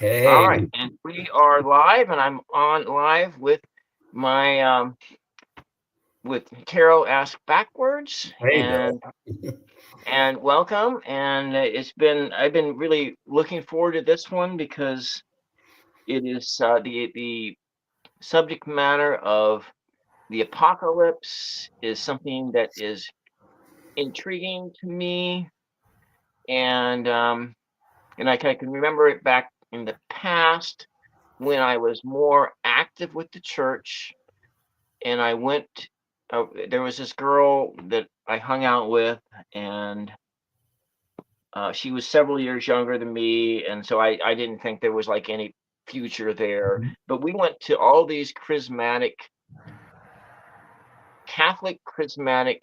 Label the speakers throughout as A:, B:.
A: All right,
B: Hey,
A: and we are live, and I'm on live with my with Tarot Ask Backwards,
B: hey there.
A: and welcome. And I've been really looking forward to this one because it is the subject matter of the apocalypse is something that is intriguing to me, and can remember it back in the past when I was more active with the church, and I went. There was this girl that I hung out with, and she was several years younger than me, and so I didn't think there was like any future there. But we went to all these Catholic charismatic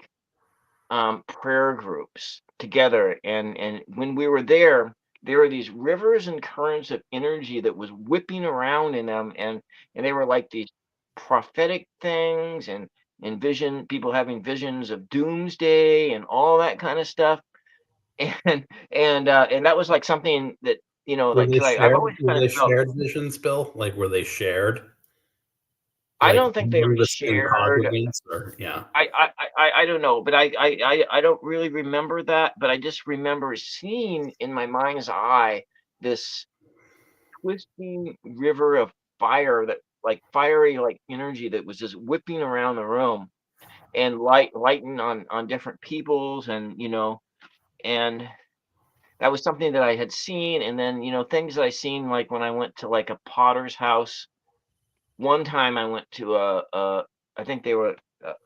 A: prayer groups together, and when we were there were these rivers and currents of energy that was whipping around in them, and they were like these prophetic things and vision people having visions of doomsday and all that kind of stuff. And that was like something that
B: Were
A: like
B: they
A: because I've
B: shared?
A: always
B: Were
A: kind of
B: they
A: felt.
B: shared visions, Bill? Like, were they shared?
A: I
B: Like
A: don't think they
B: among
A: were
B: the same
A: shared.
B: congregants, or yeah?
A: I don't know, but I don't really remember that, but I just remember seeing in my mind's eye this twisting river of fire, that like fiery like energy that was just whipping around the room, and lighting on different peoples, and that was something that I had seen. And then things that I seen, like when I went to like a potter's house. One time I went to I think they were,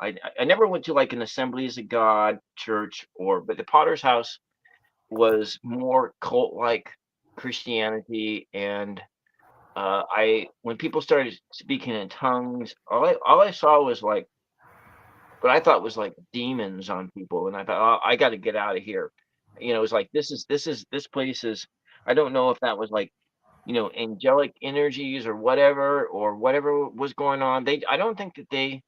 A: I never went to like an Assemblies of God church, but the Potter's House was more cult-like Christianity. And I when people started speaking in tongues, all I saw was like what I thought was like demons on people, and I thought, oh, I got to get out of here. It was like this place is. I don't know if that was like angelic energies or whatever was going on. I don't think that they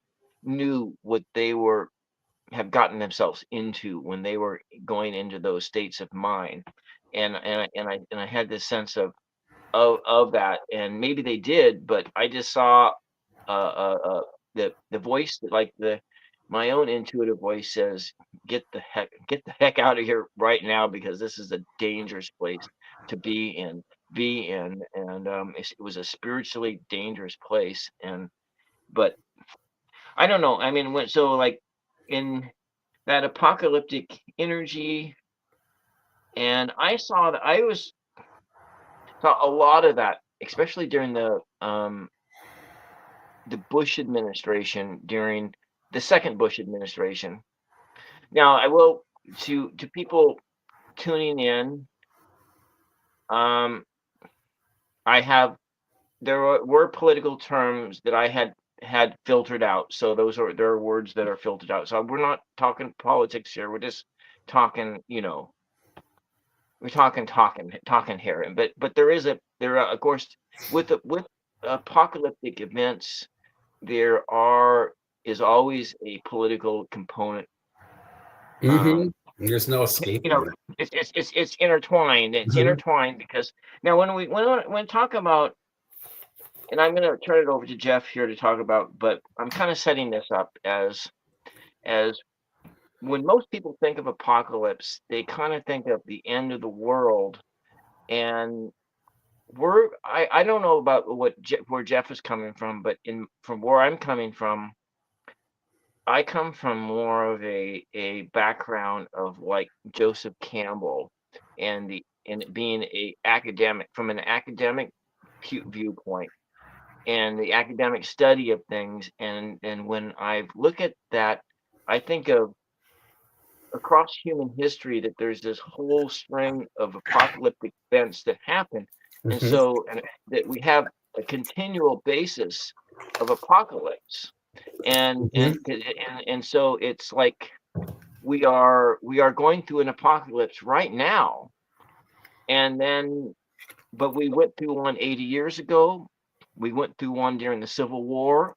A: knew what they were have gotten themselves into when they were going into those states of mind. And I had this sense of that, and maybe they did, but I just saw the voice, like the my own intuitive voice says, get the heck out of here right now, because this is a dangerous place to be in. And it was a spiritually dangerous place. And but I don't know, I mean, like in that apocalyptic energy, and I saw that I was saw a lot of that, especially during the Bush administration, during the second Bush administration. Now, I will, to people tuning in, um, I have there were political terms that I had filtered out. So there are words that are filtered out. So we're not talking politics here. We're just talking, we're talking here. But there are, of course, with apocalyptic events, there are is always a political component.
B: Mm-hmm.
A: Um,
B: There's no
A: you
B: escaping
A: know,
B: that.
A: it's intertwined. It's
B: Mhm.
A: intertwined because now when talk about, and I'm going to turn it over to Jeff here to talk about, but I'm kind of setting this up as when most people think of apocalypse, they kind of think of the end of the world. And I don't know about where Jeff is coming from, but in from where I'm coming from, I come from more of a background of like Joseph Campbell, and it being a academic, from an academic viewpoint, and the academic study of things. And when I look at that, I think of across human history that there's this whole string of apocalyptic events that happen, and
B: Mhm.
A: so and that we have a continual basis of apocalypse. And so it's like we are going through an apocalypse right now. And then but we went through one 80 years ago. We went through one during the Civil War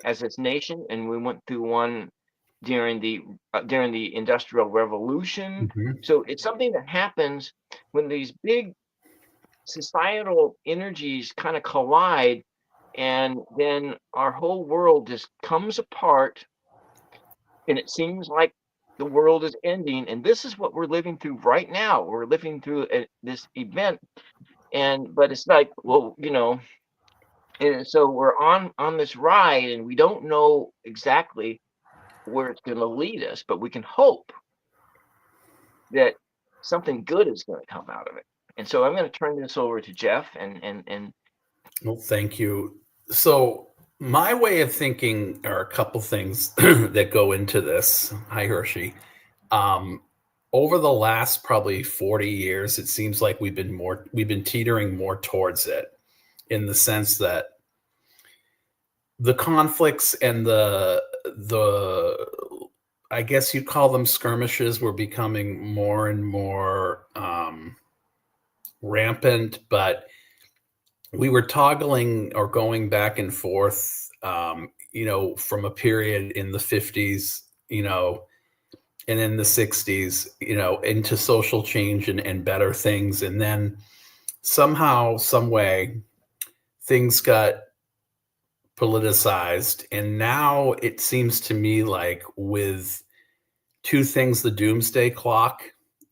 A: as this nation, and we went through one during the Industrial Revolution.
B: Mhm.
A: So it's something that happens when these big societal energies kind of collide, and then our whole world just comes apart, and it seems like the world is ending. And this is what we're living through right now. We're living through this event, but it's like, well, and so we're on this ride, and we don't know exactly where it's going to lead us, but we can hope that something good is going to come out of it. And so I'm going to turn this over to Jeff, and
B: Well, thank you. So, my way of thinking are a couple things that go into this. Hi, Hershey. Um, Over the last probably 40 years, it seems like we've been teetering more towards it, in the sense that the conflicts and the I guess you'd call them skirmishes were becoming more and more rampant, but we were toggling or going back and forth, from a period in the 50s, and in the 60s, into social change and better things. And then somehow, some way, things got politicized. And now it seems to me like, with two things, the doomsday clock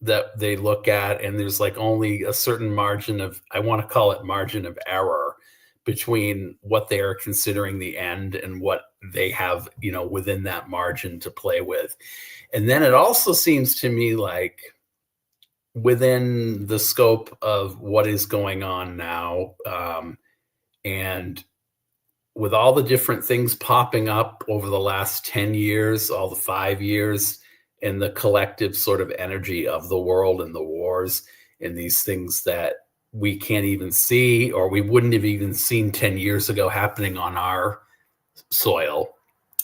B: that they look at, and there's like only a certain margin of, I want to call it margin of error, between what they are considering the end and what they have, within that margin to play with. And then it also seems to me like, within the scope of what is going on now, and with all the different things popping up over the last 10 years, all the 5 years, and the collective sort of energy of the world and the wars and these things that we can't even see, or we wouldn't have even seen 10 years ago, happening on our soil.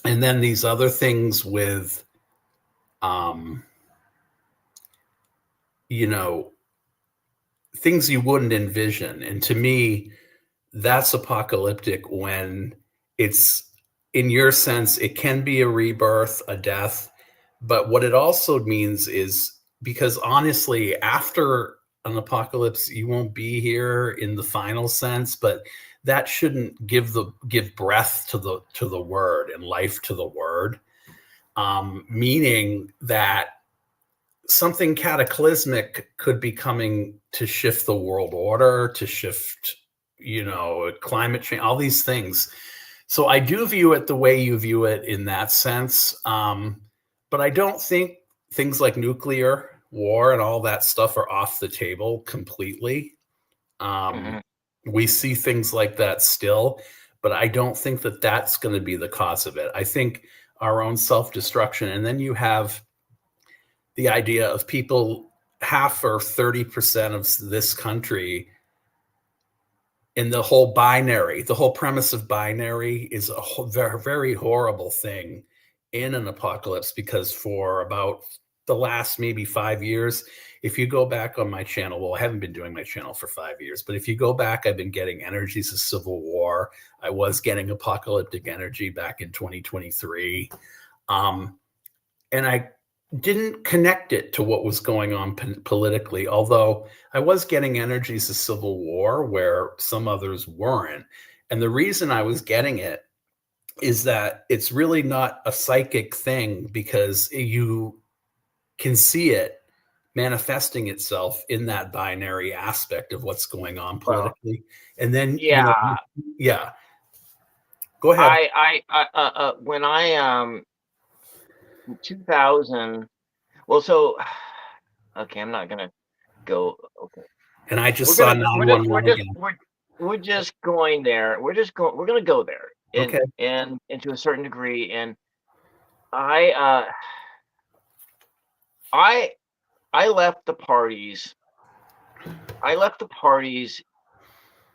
B: And then these other things with, you know, things you wouldn't envision. And to me, that's apocalyptic, when it's, in your sense, it can be a rebirth, a death. But what it also means is, because honestly, after an apocalypse, you won't be here in the final sense, but that shouldn't give breath to the word and life to the word. Meaning that something cataclysmic could be coming to shift the world order, to shift, climate change, all these things. So I do view it the way you view it, in that sense. But I don't think things like nuclear war and all that stuff are off the table completely.
A: mhm.
B: We see things like that still, but I don't think that that's going to be the cause of it. I think our own self-destruction. And then you have the idea of people, half or 30% of this country, in the whole premise of binary is a very, very horrible thing in an apocalypse. Because for about the last maybe 5 years, if you go back on my channel, well, I haven't been doing my channel for 5 years, but if you go back, I've been getting energies of civil war. I was getting apocalyptic energy back in 2023. And I didn't connect it to what was going on politically, although I was getting energies of civil war where some others weren't. And the reason I was getting it is that it's really not a psychic thing, because you can see it manifesting itself in that binary aspect of what's going on
A: Well,
B: politically. And then,
A: yeah,
B: yeah, go ahead.
A: when I in 2000, well, so okay, I'm not gonna go. Okay,
B: And I just
A: we're
B: saw
A: gonna we're just
B: 911 again.
A: we're just going there. We're gonna go there,
B: Okay.
A: and to a certain degree. And I uh I I left the parties. I left the parties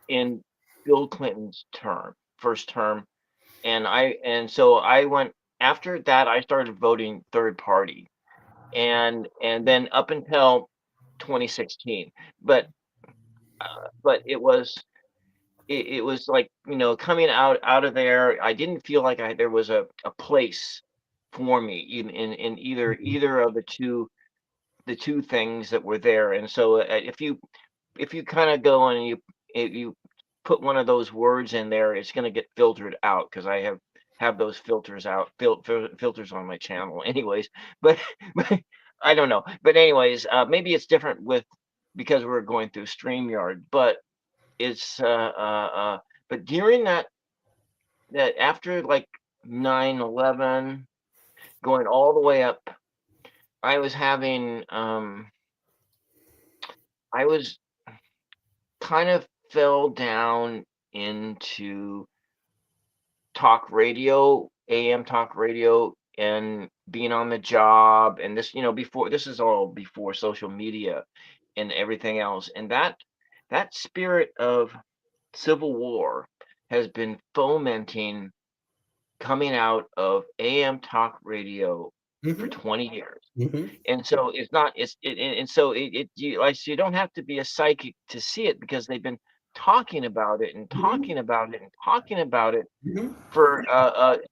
A: in Bill Clinton's first term, and so I went after that. I started voting third party, and then up until 2016. But it was like, coming out of there. I didn't feel like there was a place for me in either
B: Mhm.
A: of the two things that were there. And so if you if you kind of go and you put one of those words in there, it's going to get filtered out because I have those filters out filters on my channel anyways. But, but I don't know. But anyways, maybe it's different with because we're going through StreamYard. But it's but during that after like 9/11, going all the way up, I was having I was kind of fell down into talk radio, AM talk radio, and being on the job. And this, before this is all before social media and everything else. And that spirit of Civil War has been fomenting coming out of AM talk radio for 20 years. And so it's not and so you don't have to be a psychic to see it because they've been talking about it and talking about it and talking about it for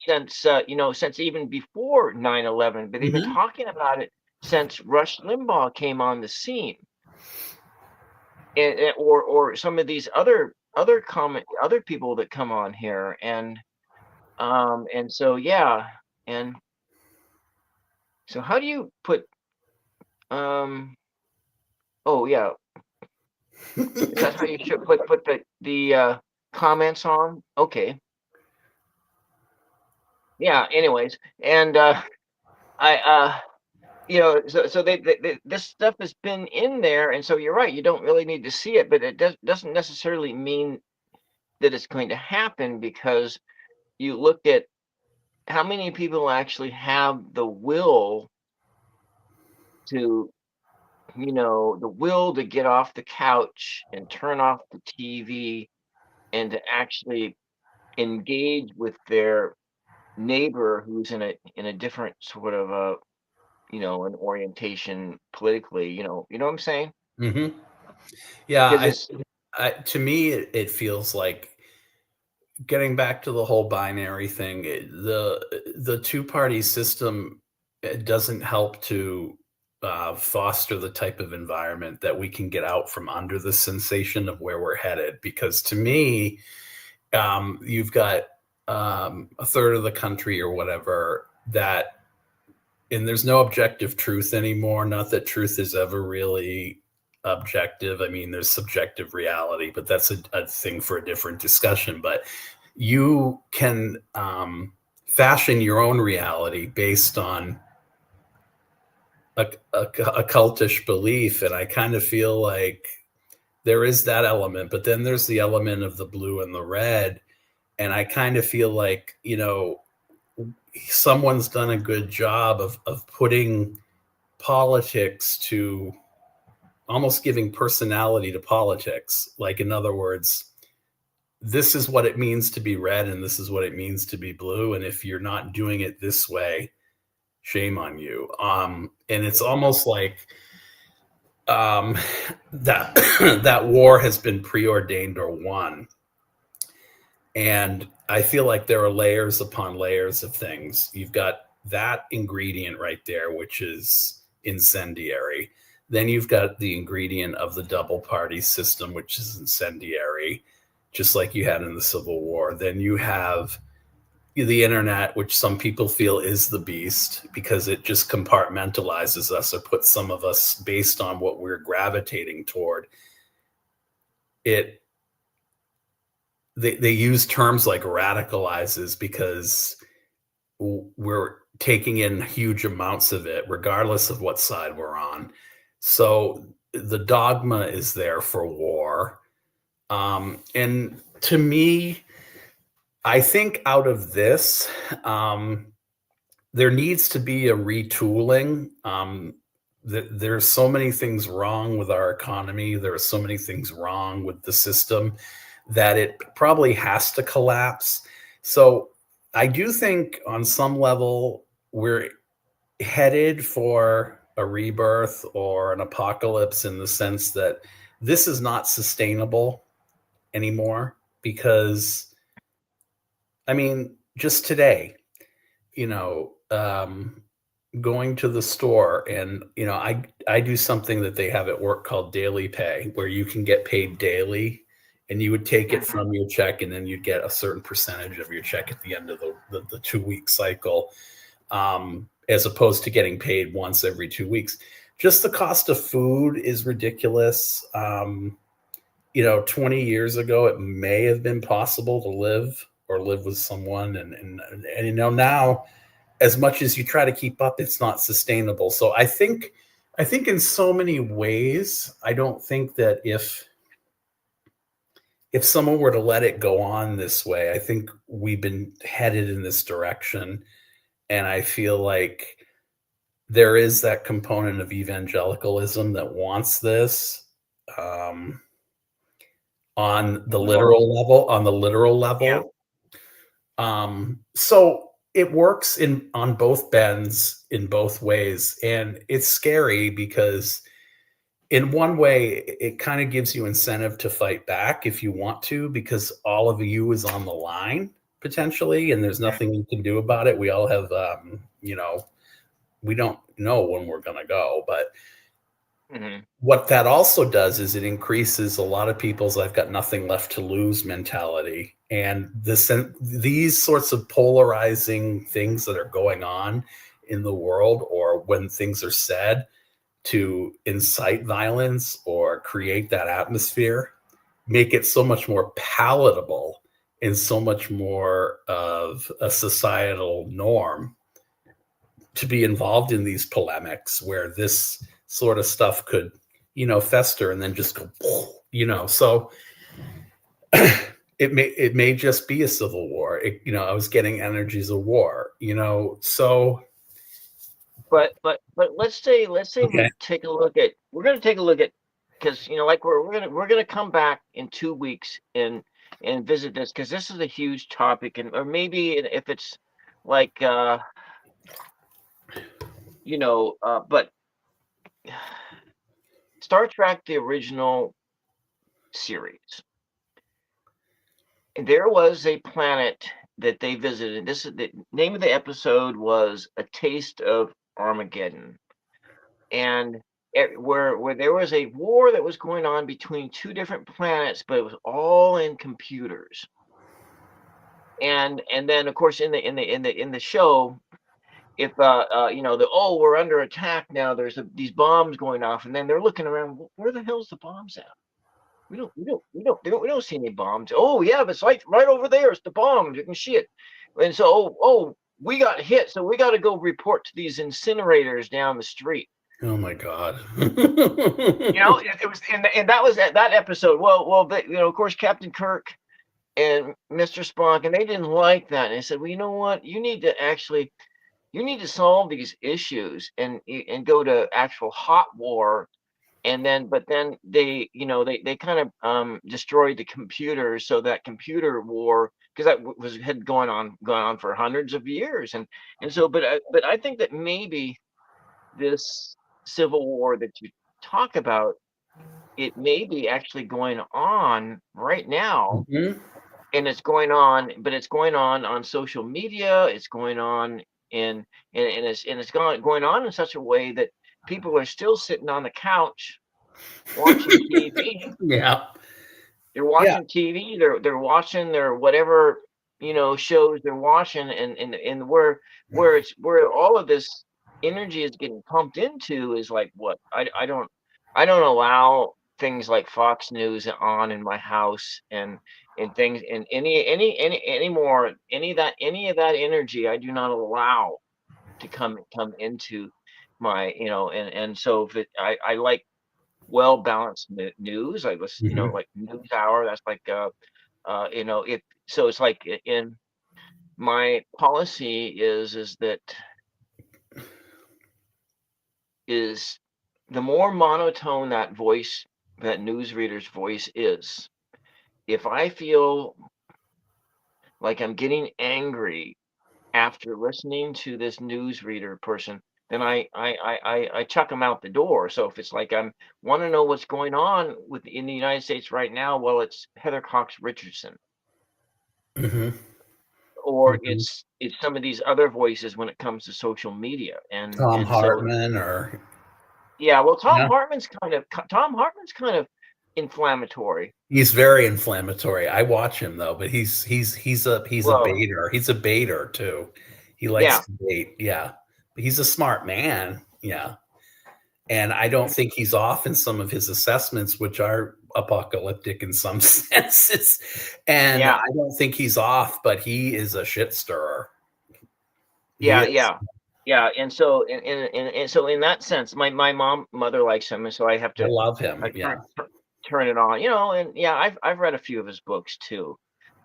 A: since even before 9/11, but they've been talking about it since Rush Limbaugh came on the scene, or some of these other people that come on here, and so yeah. And so how do you put oh yeah, is that how you should put the comments on? Okay. Yeah, anyways. And I so this stuff has been in there, and so you're right, you don't really need to see it, but it doesn't necessarily mean that it's going to happen, because you look at how many people actually have the will to get off the couch and turn off the TV and to actually engage with their neighbor who's in a different sort of an orientation politically. You know what I'm saying?
B: Yeah,
A: Because
B: to me, it feels like, getting back to the whole binary thing, the two-party system, it doesn't help to foster the type of environment that we can get out from under the sensation of where we're headed. Because to me, you've got a third of the country or whatever and there's no objective truth anymore. Not that truth is ever really objective. I mean, there's subjective reality, but that's a thing for a different discussion. But you can fashion your own reality based on a cultish belief. And I kind of feel like there is that element, but then there's the element of the blue and the red. And I kind of feel like, someone's done a good job of putting politics to almost giving personality to politics. Like, in other words, this is what it means to be red and this is what it means to be blue. And if you're not doing it this way, shame on you. And it's almost like that that war has been preordained or won. And I feel like there are layers upon layers of things. You've got that ingredient right there, which is incendiary. Then you've got the ingredient of the double party system, which is incendiary, just like you had in the Civil War. Then you have the internet, which some people feel is the beast because it just compartmentalizes us or puts some of us based on what we're gravitating toward. They use terms like radicalizes because we're taking in huge amounts of it, regardless of what side we're on. So the dogma is there for war. And to me, I think out of this, there needs to be a retooling. There's so many things wrong with our economy. There are so many things wrong with the system that it probably has to collapse. So I do think on some level we're headed for a rebirth or an apocalypse, in the sense that this is not sustainable anymore. Because, I mean, just today, going to the store, and I do something that they have at work called daily pay, where you can get paid daily, and you would take it
A: Mhm.
B: from your check, and then you'd get a certain percentage of your check at the end of the 2 week cycle, as opposed to getting paid once every 2 weeks. Just the cost of food is ridiculous. 20 years ago, it may have been possible to live with someone, and now, as much as you try to keep up, it's not sustainable. So I think in so many ways, I don't think that if someone were to let it go on this way, I think we've been headed in this direction. And I feel like there is that component of evangelicalism that wants this, um, on the
A: Well,
B: literal
A: yeah.
B: level. So it works on both bends in both ways. And it's scary because in one way, it kind of gives you incentive to fight back if you want to, because all of you is on the line potentially, and there's nothing you can do about it. We all have, we don't know when we're going to go, but
A: Mhm.
B: what that also does is it increases a lot of people's "I've got nothing left to lose" mentality. And these sorts of polarizing things that are going on in the world, or when things are said to incite violence or create that atmosphere, make it so much more palatable and so much more of a societal norm to be involved in these polemics, where this sort of stuff could, fester and then just go, so it may just be a civil war. I was getting energies of war, so
A: But let's say
B: okay.
A: we take a look at we're going to take a look at, because like we're going to come back in 2 weeks and visit this, because this is a huge topic, and or maybe if it's like but Star Trek, the original series, there was a planet that they visited. This is the name of the episode was A Taste of Armageddon. And where there was a war that was going on between two different planets, but it was all in computers. And then of course in the show, if the we're under attack now, there's these bombs going off, and then they're looking around, where the hell's the bombs at? We don't see any bombs. Oh yeah, but it's right over there. It's the bombs. You can see it. And so we got hit, so we got to go report to these incinerators down the street.
B: Oh my god.
A: It was, and that was that episode. Well, of course, Captain Kirk and Mr. Spock, and they didn't like that. And they said, well, you know what? You need to solve these issues and go to actual hot war. And then they kind of destroyed the computers, so that computer war, because had gone on for hundreds of years. And so but I think that maybe this civil war that you talk about, it may be actually going on right now,
B: Mhm.
A: and it's going on social media. It's going on and it's going on in such a way that people are still sitting on the couch watching TV.
B: Yeah.
A: They're
B: Yeah.
A: watching TV. They're watching their whatever shows they're watching, and where all of this energy is getting pumped into is like what I don't allow things like Fox News on in my house, and things, and any more any of that energy I do not allow to come into my, and so if I like well balanced news. I was,
B: Mhm.
A: like News Hour. That's like, it. So it's like in my policy is that is the more monotone that newsreader's voice is. If I feel like I'm getting angry after listening to this newsreader person, then I chuck them out the door. So if it's like I'm want to know what's going on in the United States right now, well, it's Heather Cox Richardson,
B: Mhm.
A: or
B: Mhm.
A: it's some of these other voices when it comes to social media,
B: Tom
A: and so
B: Hartman, or
A: yeah, well,
B: yeah,
A: Tom Hartman's kind of inflammatory.
B: he's very inflammatory. I watch him though, but he's a
A: Well,
B: baiter. He's a baiter too. He likes
A: yeah,
B: to bait. Yeah, but he's a smart man. Yeah, and I don't think he's off in some of his assessments, which are apocalyptic in some senses. And
A: yeah,
B: I don't think he's off, but he is a shit stirrer. He
A: yeah,
B: is.
A: yeah, yeah. And so and so in that sense, my mother likes him, and so I have
B: I
A: to
B: love him.
A: I
B: Yeah.
A: turn it on, and yeah, I've read a few of his books too.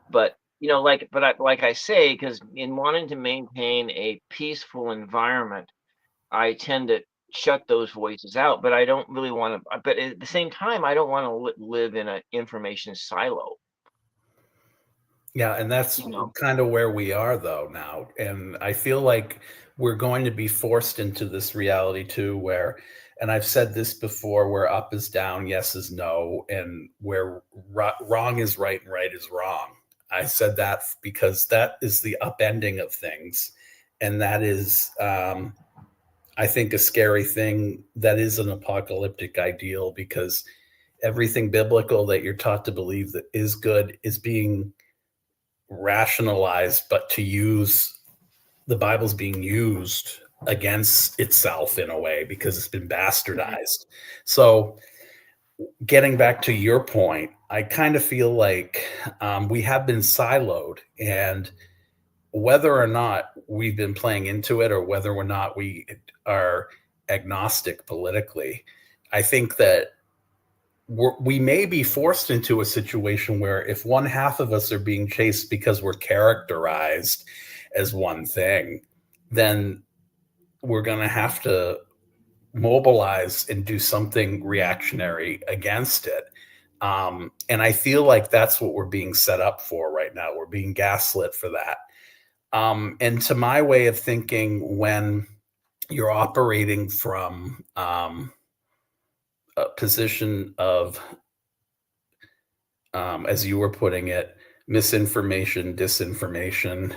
A: But like I say, because in wanting to maintain a peaceful environment, I tend to shut those voices out. But I don't really want to. But at the same time, I don't want to live in an information silo.
B: Yeah, and that's
A: You know.
B: kind of where we are though now. And I feel like we're going to be forced into this reality too, where, and I've said this before, where up is down, yes is no, and where wrong is right and right is wrong. I said that because that is the upending of things. And that is, I think, a scary thing. That is an apocalyptic ideal, because everything biblical that you're taught to believe that is good is being rationalized, but to use the Bible's being used against itself in a way because it's been
A: Mhm.
B: bastardized. So, getting back to your point, I kind of feel like we have been siloed, and whether or not we've been playing into it or whether or not we are agnostic politically, I think that we may be forced into a situation where if one half of us are being chased because we're characterized as one thing, then we're going to have to mobilize and do something reactionary against it. And I feel like that's what we're being set up for right now. We're being gaslit for that. And to my way of thinking, when you're operating from a position of, as you were putting it, misinformation, disinformation,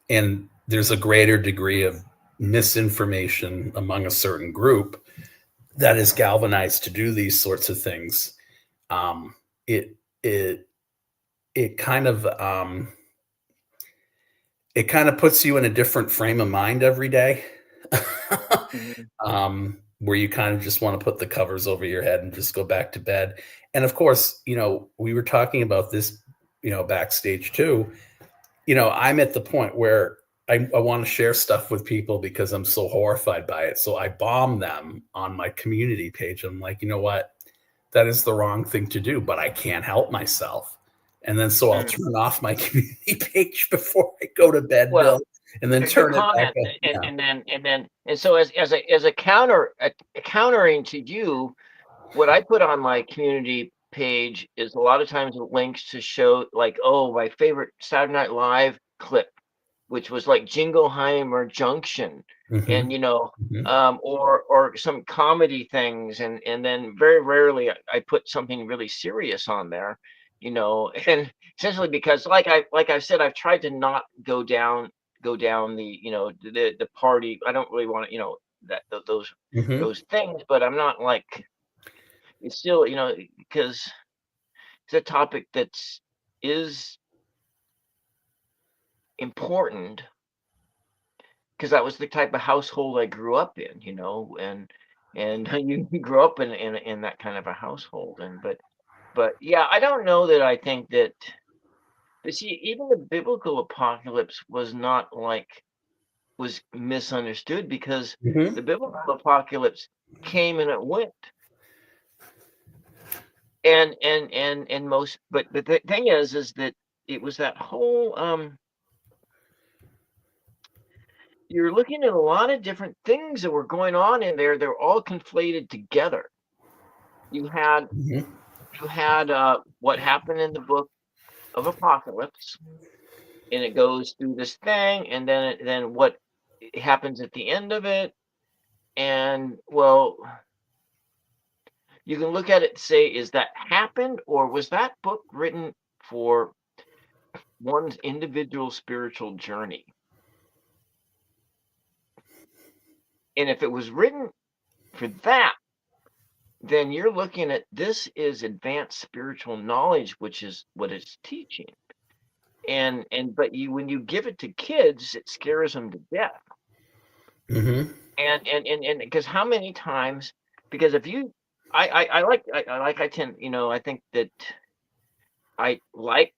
B: and there's a greater degree of misinformation among a certain group that is galvanized to do these sorts of things. Um, it it it kind of it kind of puts you in a different frame of mind every day.
A: Mhm.
B: Where you kind of just want to put the covers over your head and just go back to bed. And of course, we were talking about this, backstage too. I'm at the point where I want to share stuff with people because I'm so horrified by it. So I bomb them on my community page. I'm like, you know what? That is the wrong thing to do, but I can't help myself. And then so I'll
A: Mm.
B: turn off my community page before I go to bed, Bill,
A: Well,
B: and then
A: good
B: turn it back
A: comment.
B: up. Yeah.
A: And so as a countering to you, what I put on my community page is a lot of times links to show like, oh, my favorite Saturday Night Live clip, which was like Jingleheimer Junction, and
B: Hmm. Hmm.
A: or some comedy things, and then very rarely I put something really serious on there, and essentially because like I've said, I've tried to not go down the the party. I don't really want to that
B: Hmm.
A: those things, but I'm not like it's still because it's a topic that's is important because that was the type of household I grew up in, and you grew up in that kind of a household, but yeah, I don't know that I think that. But see, even the biblical apocalypse was not like was misunderstood because
B: Hmm.
A: the biblical apocalypse came and it went, and most. But the thing is that it was that whole you're looking at a lot of different things that were going on in there. They're all conflated together. You had
B: Hmm.
A: what happened in the book of Apocalypse, and it goes through this thing, and then what happens at the end of it, and well, you can look at it and say, is that happened, or was that book written for one's individual spiritual journey. And if it was written for that, then you're looking at this is advanced spiritual knowledge, which is what it's teaching. But when you give it to kids, it scares them to death.
B: Mm-hmm.
A: And because how many times, because if you I tend, I think that I like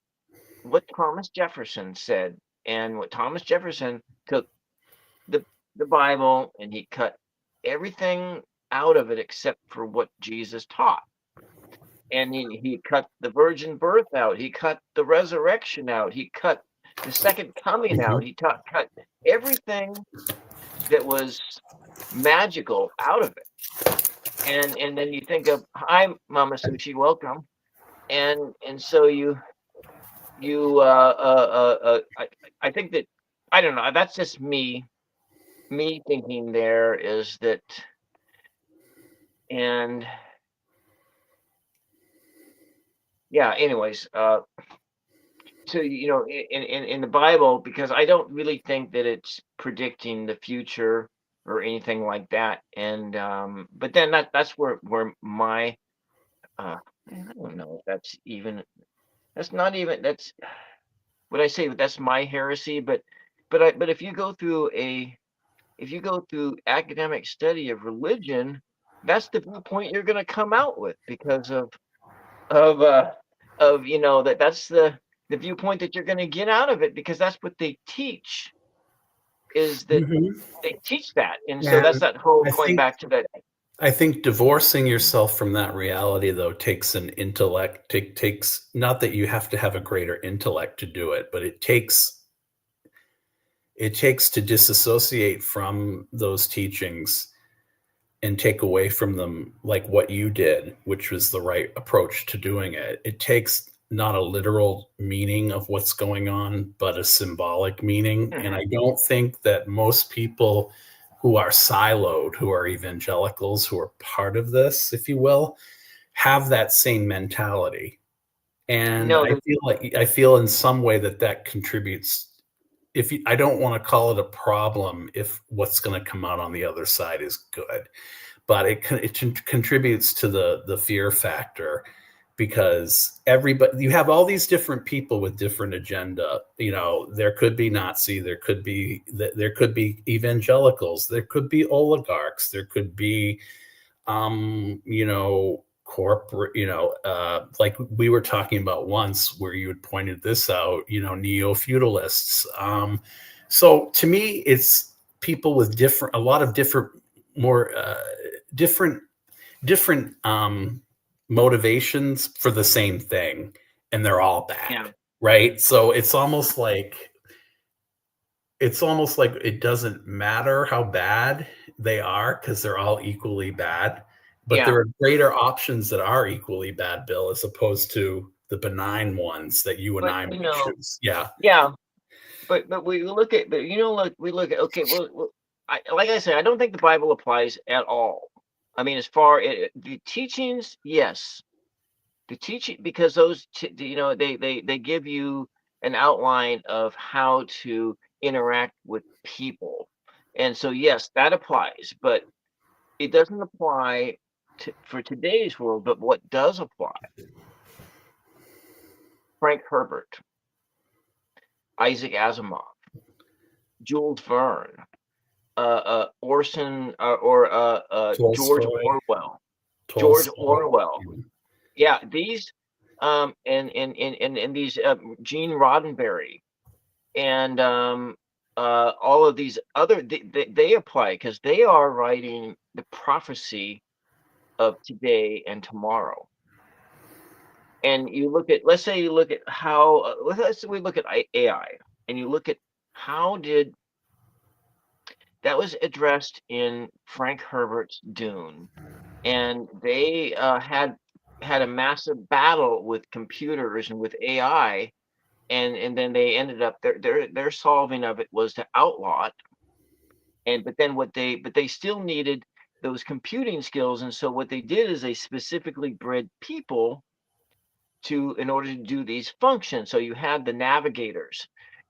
A: what Thomas Jefferson said. And what Thomas Jefferson took the Bible and he cut everything out of it except for what Jesus taught. And he cut the virgin birth out. He cut the resurrection out. He cut the second coming out. He cut everything that was magical out of it. And then you think of, hi, Mama Sushi, welcome. And so I think that, I don't know, that's just me thinking there is that, and yeah, anyways, so in the Bible, because I don't really think that it's predicting the future or anything like that. And but then that's where my I don't know if that's not even, that's what I say, that's my heresy. But if you go through academic study of religion, that's the viewpoint you're going to come out with, because of uh that's the viewpoint that you're going to get out of it, because that's what they teach, is that they teach that. And so that's that whole going back to that.
B: I think divorcing yourself from that reality, though, takes an intellect. Takes, not that you have to have a greater intellect to do it, but it takes to disassociate from those teachings and take away from them, like what you did, which was the right approach to doing it. It takes not a literal meaning of what's going on, but a symbolic meaning. And I don't think that most people who are siloed, who are evangelicals, who are part of this, if you will, have that same mentality. And
A: No,
B: I feel in some way that contributes. I don't want to call it a problem if what's going to come out on the other side is good, but it contributes to the fear factor, because you have all these different people with different agenda. There could be Nazi, there could be evangelicals, there could be oligarchs, there could be corporate, like we were talking about once, where you had pointed this out, neo-feudalists. So to me, it's people with a lot of different, more different motivations for the same thing, and they're all bad, right? So it's almost like it doesn't matter how bad they are, because they're all equally bad. But there are greater options that are equally bad, Bill, as opposed to the benign ones that you and I may choose. Yeah.
A: But we look at, we look at, okay, well, like I said, I don't think the Bible applies at all. I mean, as far as the teachings, yes, the teaching, because those, they give you an outline of how to interact with people, and so yes, that applies. But it doesn't apply for today's world. But what does apply? Frank Herbert, Isaac Asimov, Jules Verne, Orson, George Orwell. George Orwell. Yeah, these and these Gene Roddenberry, and all of these other, they apply, because they are writing the prophecy of today and tomorrow. And you look at, let's say you look at how, let's say we look at AI, and you look at how did that was addressed in Frank Herbert's Dune, and they had a massive battle with computers and with AI, and then they ended up, their solving of it was to outlaw it. But they still needed those computing skills, and so what they did is they specifically bred people in order to do these functions. So you had the navigators,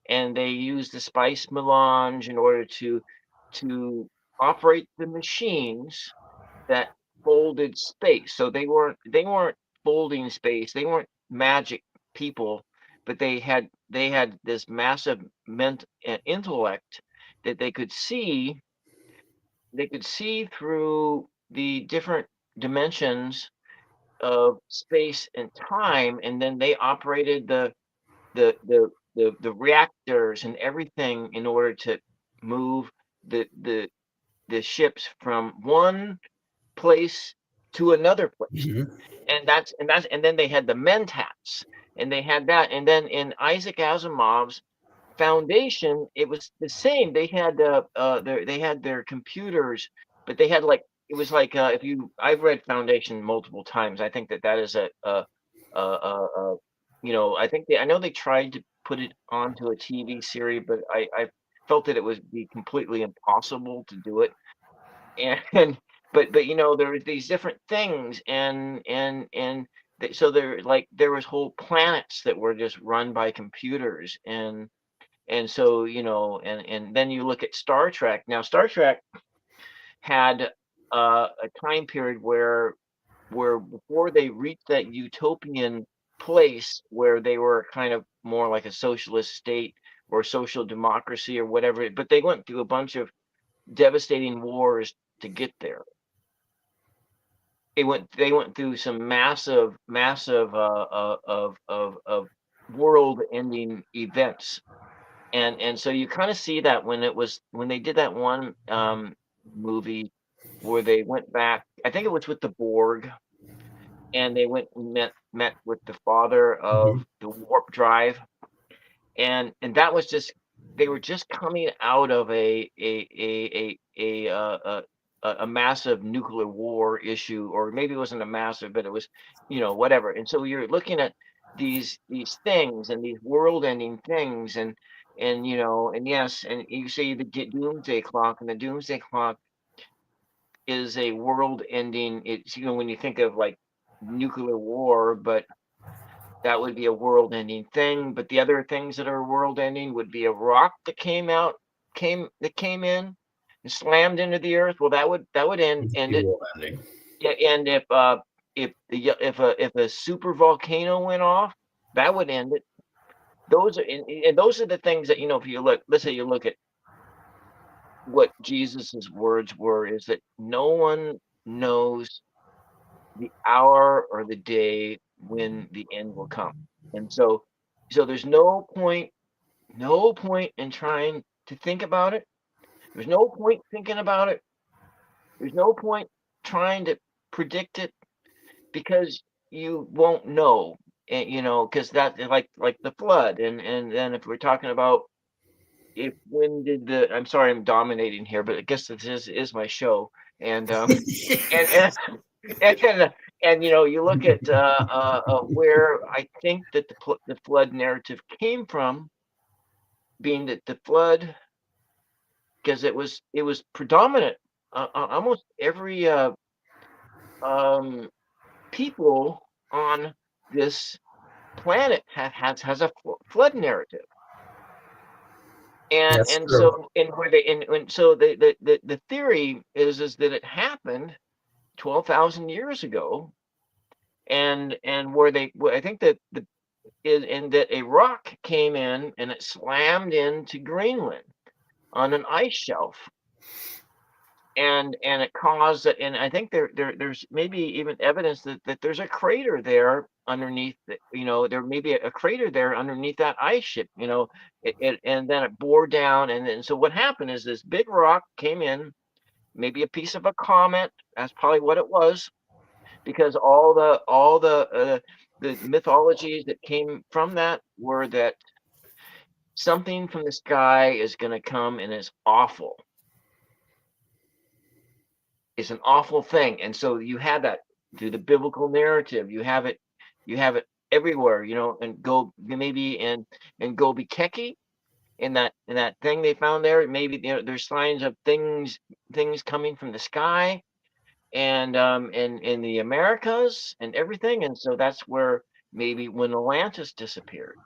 A: and they used the spice melange in order to operate the machines that folded space. So they weren't folding space. They weren't magic people, but they had this massive intellect that they could see through the different dimensions of space and time, and then they operated the reactors and everything in order to move the the the ships from one place to another place.
B: Mhm.
A: And then they had the mentats, and they had that. And then in Isaac Asimov's Foundation, it was the same. They had their computers, but they had like it was like if you I've read Foundation multiple times. I think that is a I know they tried to put it onto a TV series, but I felt that it would be completely impossible to do it. And but there was these different things, so there was whole planets that were just run by computers. And so, and then you look at Star Trek. Now, Star Trek had a time period where before they reached that utopian place where they were kind of more like a socialist state or social democracy or whatever, but they went through a bunch of devastating wars to get there. They went through some massive of world-ending events. And so you kind of see that when they did that one movie where they went back. I think it was with the Borg, and they went and met with the father of
B: Mhm.
A: the warp drive, and that was just they were just coming out of a massive nuclear war issue, or maybe it wasn't a massive, but it was, whatever. And so you're looking at these things and these world-ending things, and yes, and you say the doomsday clock, and the doomsday clock is a world-ending. It's, when you think of like nuclear war, but that would be a world-ending thing. But the other things that are world-ending would be a rock that came in and slammed into the earth. Well, that would end
B: The
A: it.
B: world ending.
A: Yeah, and if a super volcano went off, that would end it. Those are the things that, if you look, let's say you look at what Jesus's words were, is that no one knows the hour or the day when the end will come. And so there's no point in trying to think about it. There's no point thinking about it. There's no point trying to predict it, because you won't know. And because that, like the flood. And then if we're talking about, if when did the I'm sorry, I'm dominating here, but I guess this is my show. And and and you look at where I think that the flood narrative came from, being that the flood, because it was predominant. Almost every um, people on this planet has a flood narrative. and
B: That's
A: and
B: true.
A: so and where they and so the theory is that it happened 12,000 years ago, and where I think that the is and that a rock came in and it slammed into Greenland on an ice shelf, and it caused it. And I think there's maybe even evidence that there's a crater there underneath. There may be a crater there underneath that ice ship. And then it bore down, and then so what happened is this big rock came in, maybe a piece of a comet. That's probably what it was, because all the mythologies that came from that were that something from the sky is going to come and is awful. It's an awful thing. And so you have that through the biblical narrative. You have it everywhere, and go maybe and Gobi Keki, in that thing they found there. Maybe there's signs of things coming from the sky, and in the Americas and everything. And so that's where maybe when Atlantis disappeared.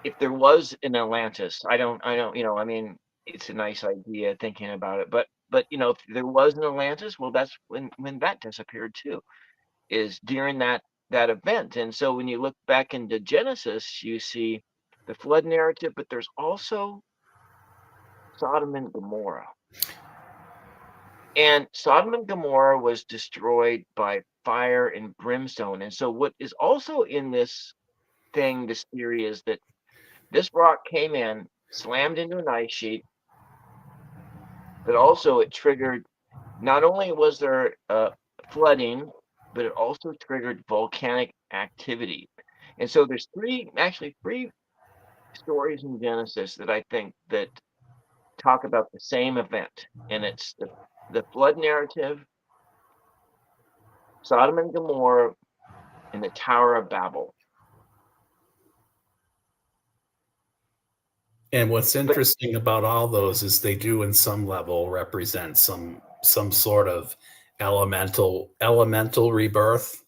A: If there was an Atlantis, I don't, I mean, it's a nice idea thinking about it, but if there was an Atlantis, well, that's when that disappeared too, is during that event. And so when you look back into Genesis, you see the flood narrative, but there's also Sodom and Gomorrah. And Sodom and Gomorrah was destroyed by fire and brimstone. And so what is also in this theory is that this rock came in, slammed into an ice sheet, but also it triggered, not only was there flooding, but it also triggered volcanic activity. And so there's three stories in Genesis that I think that talk about the same event. And it's the flood narrative, Sodom and Gomorrah, and the Tower of Babel.
B: And what's interesting about all those is they do, in some level, represent some sort of elemental rebirth,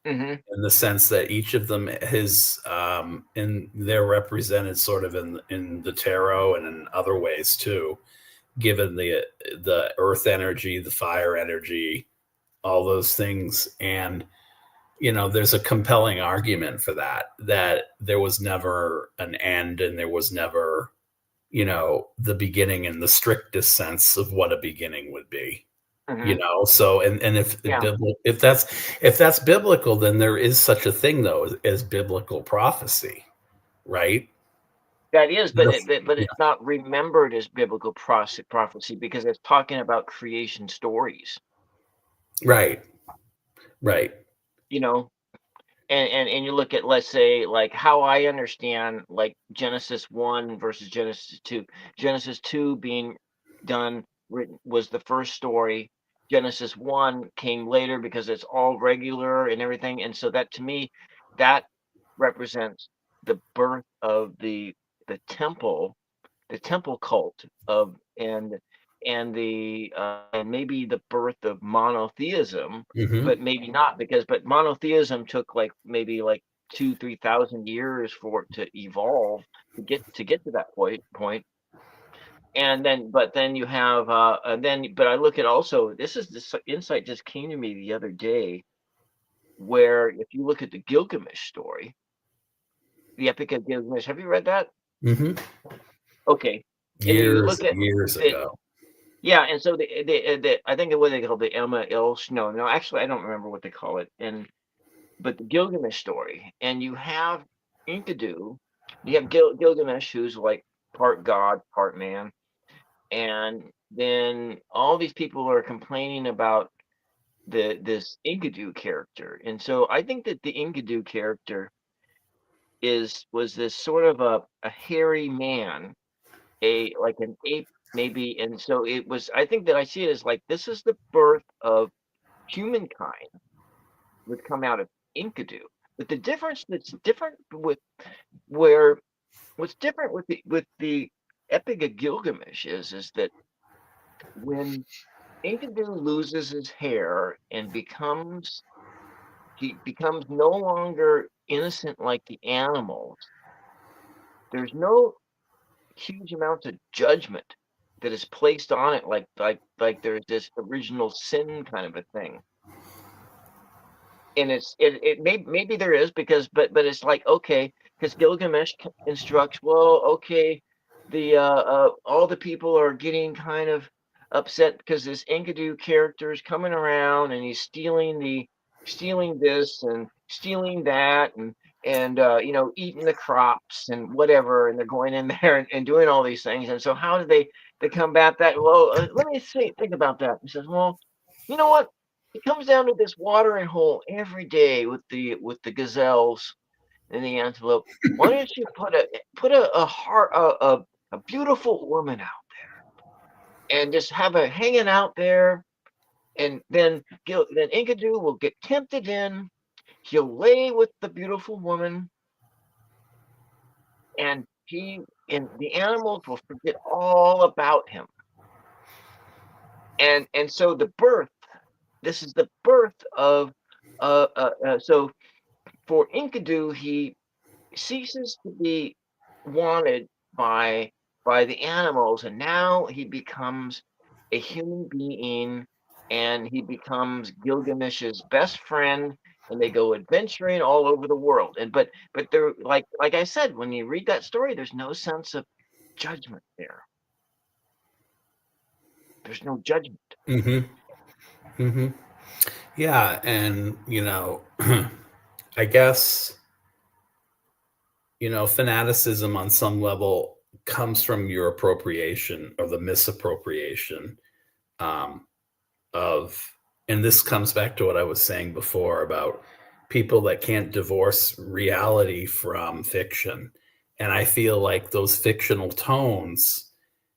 A: mm-hmm.
B: in the sense that each of them is, and they're represented sort of in the tarot and in other ways too, given the earth energy, the fire energy, all those things. And there's a compelling argument for that there was never an end, and there was never, the beginning in the strictest sense of what a beginning would be.
A: Mm-hmm.
B: So and if that's biblical, then there is such a thing though as biblical prophecy, right?
A: That is, but it's not remembered as biblical prophecy because it's talking about creation stories.
B: Right.
A: And you look at, let's say, like how I understand like Genesis 1 versus Genesis 2. Genesis 2 being written was the first story. Genesis 1 came later because it's all regular and everything. And so that, to me, that represents the birth of the temple cult of and maybe the birth of monotheism,
B: Mm-hmm.
A: but maybe not, but monotheism took like maybe like 2,000-3,000 years for it to evolve to get to that point. And then you have but I look at also, this insight just came to me the other day, where if you look at the Gilgamesh story, the Epic of Gilgamesh, have you read that?
B: Mm-hmm.
A: Okay. And you look at
B: years ago.
A: Yeah, and so I think what they call the Emma Ilsh. No, actually, I don't remember what they call it. But the Gilgamesh story, and you have Enkidu, you have Gilgamesh, who's like part god, part man, and then all these people are complaining about this Enkidu character, and so I think that the Enkidu character was this sort of a hairy man, like an ape maybe. And so I think that I see it as like, this is the birth of humankind would come out of Enkidu. But the difference that's different what's different with the Epic of Gilgamesh is that when Enkidu loses his hair and he becomes no longer innocent like the animals, there's no huge amounts of judgment that is placed on it, like there's this original sin kind of a thing. And maybe there is, because but it's like, okay, because Gilgamesh instructs, well, okay, the all the people are getting kind of upset because this Enkidu character is coming around and he's stealing this and stealing that, and eating the crops and whatever, and they're going in there and doing all these things. And so how do they combat that? Well, let me think about that. He says, well, you know what? It comes down to this watering hole every day with the gazelles and the antelope. Why don't you put a beautiful woman out there and just have her hanging out there, and then Enkidu will get tempted in. He'll lay with the beautiful woman, and the animals will forget all about him. And so this is the birth of so for Enkidu, he ceases to be wanted by the animals, and now he becomes a human being, and he becomes Gilgamesh's best friend, and they go adventuring all over the world. And but they're like I said, when you read that story, there's no sense of judgment there. There's no judgment.
B: Mm-hmm. Mm-hmm. Yeah, and I guess fanaticism on some level comes from your appropriation or the misappropriation um, of, and this comes back to what I was saying before about people that can't divorce reality from fiction. And I feel like those fictional tones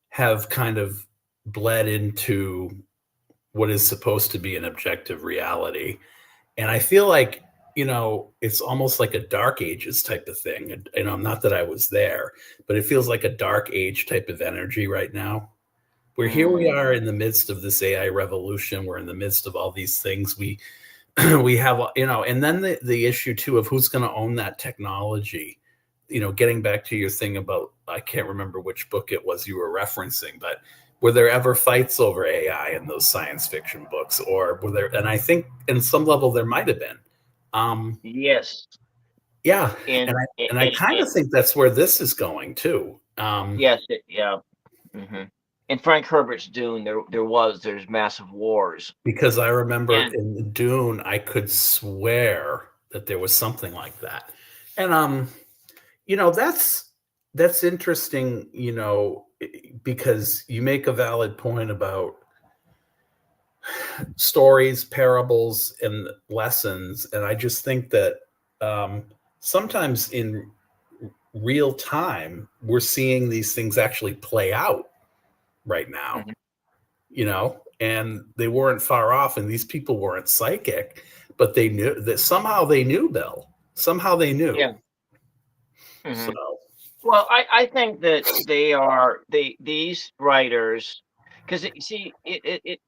B: have kind of bled into what is supposed to be an objective reality. And I feel like, it's almost like a dark ages type of thing. And not that I was there, but it feels like a dark age type of energy right now. Where here we are in the midst of this AI revolution. We're in the midst of all these things. We we have, and then the issue too of who's going to own that technology. Getting back to your thing about, I can't remember which book it was you were referencing, but were there ever fights over AI in those science fiction books, or were there? And I think in some level there might have been.
A: Yes,
B: Yeah,
A: and
B: and I kind of think that's where this is going too.
A: yes, yeah. Hmm. In Frank Herbert's Dune, there's massive wars,
B: Because I remember
A: and
B: in Dune, I could swear that there was something like that. And that's interesting, because you make a valid point about stories, parables, and lessons. And I just think that sometimes in real time, we're seeing these things actually play out right now.
A: Mhm.
B: And they weren't far off, and these people weren't psychic, but they knew that somehow they knew, Bill. Somehow they knew.
A: Yeah.
B: So,
A: Hmm. Well, I think that these writers, because you see it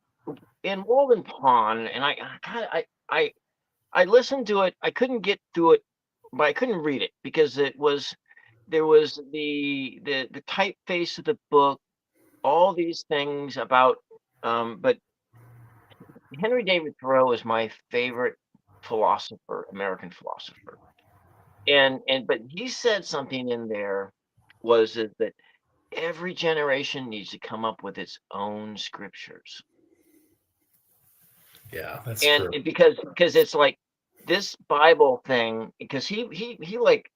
A: in Walden Pond, and I listened to it. I couldn't get through it, but I couldn't read it because there was the typeface of the book, all these things about, but Henry David Thoreau is my favorite philosopher, American philosopher. But he said something in there was that every generation needs to come up with its own scriptures.
B: yeah, that's
A: And
B: true.
A: because it's like this Bible thing, because he like,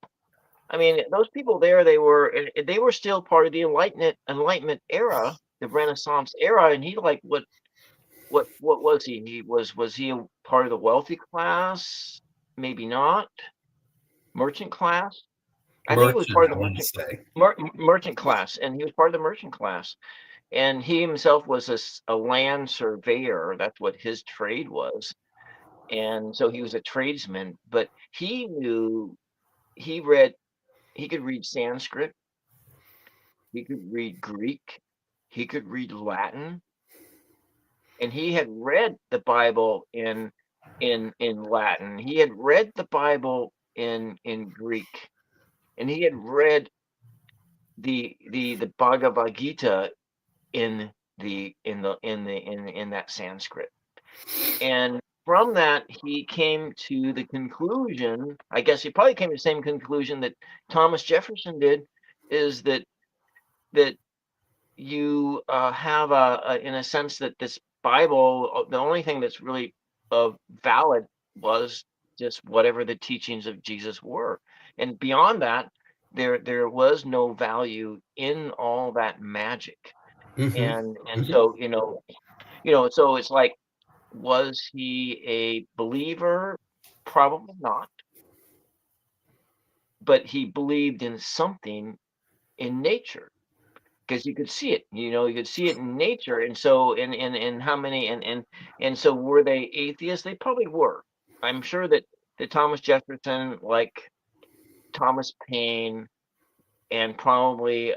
A: I mean, those people there, they were still part of the Enlightenment era, the Renaissance era, and he like what was he? Was he a part of the wealthy class? Maybe not. Merchant class? I think he was
B: Merchant,
A: part of
B: I
A: the
B: want to say.
A: merchant class, and he was part of the merchant class. And he himself was a land surveyor. That's what his trade was. And so he was a tradesman, but he read, he could read Sanskrit, he could read Greek, he could read Latin, and he had read the Bible in Latin. He had read the Bible in Greek, and he had read the Bhagavad Gita in that Sanskrit. And from that, he came to the conclusion, I guess he probably came to the same conclusion that Thomas Jefferson did, is that you have in a sense that this Bible, the only thing that's really valid was just whatever the teachings of Jesus were, and beyond that, there was no value in all that magic.
B: Mm-hmm.
A: And
B: Mm-hmm.
A: so so it's like, was he a believer? Probably not, but he believed in something in nature because you could see it. You could see it in nature, and so and how many and so were they atheists? They probably were. I'm sure that Thomas Jefferson, like Thomas Paine, and probably